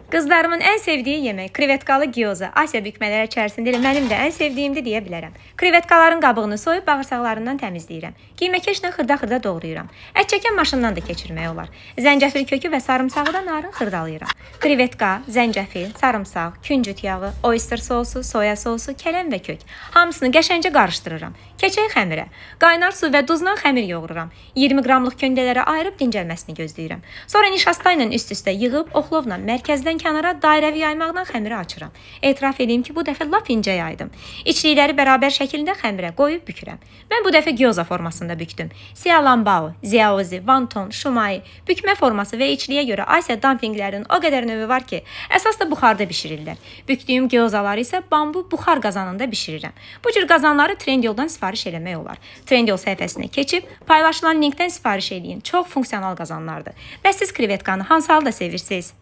Qızlarımın ən sevdiyi yemək krevetkalı gyoza. Asiya bükmələri içərisində elə mənim də ən sevdiyimdir deyə bilərəm. Krevetkaların qabığını soyub bağırsaqlarından təmizləyirəm. Qiyməkeşlə xırda-xırda doğrayıram. Ət çəkən maşından da keçirmək olar. Zəncəfil kökü və sarımsağı da narın xırdalayıram. Krevetka, zəncəfil, sarımsaq, küncüt yağı, oyster sosu, soya sosu, kələm və kök. Hamısını qəşəngcə qarışdırıram. Keçək xəmirə. Qaynar su və duzla xəmir yoğururam. 20 qramlıq köndələrə ayırıb dincəlməsini gözləyirəm. Sonra nişasta ilə üst-üstə yığıb oxlovla mərkəzdən kənara dairəvi yaymaqla xəmiri açıram. Etiraf edeyim ki, bu dəfə lap incə yaydım. İçlikləri bərabər şəkildə xəmirə qoyub bükürəm. Mən bu dəfə gyoza formasında bükdüm. Xiaolongbao, ziaozi, vanton, shumai, bükmə forması və içliyə görə Asiya dumpinglərinin o qədər növü var ki, əsas da buxarda bişirirlər. Bükdüyüm gyozaları isə bambu buxar qazanında bişirirəm. Bu cür qazanları Trendyoldan sifariş eləmək olar. Trendyol səhifəsinə keçib paylaşılan linkdən sifariş eləyin. Çox funksional qazanlardır. Bəs siz krevetkanı hansı halda sevirsiniz?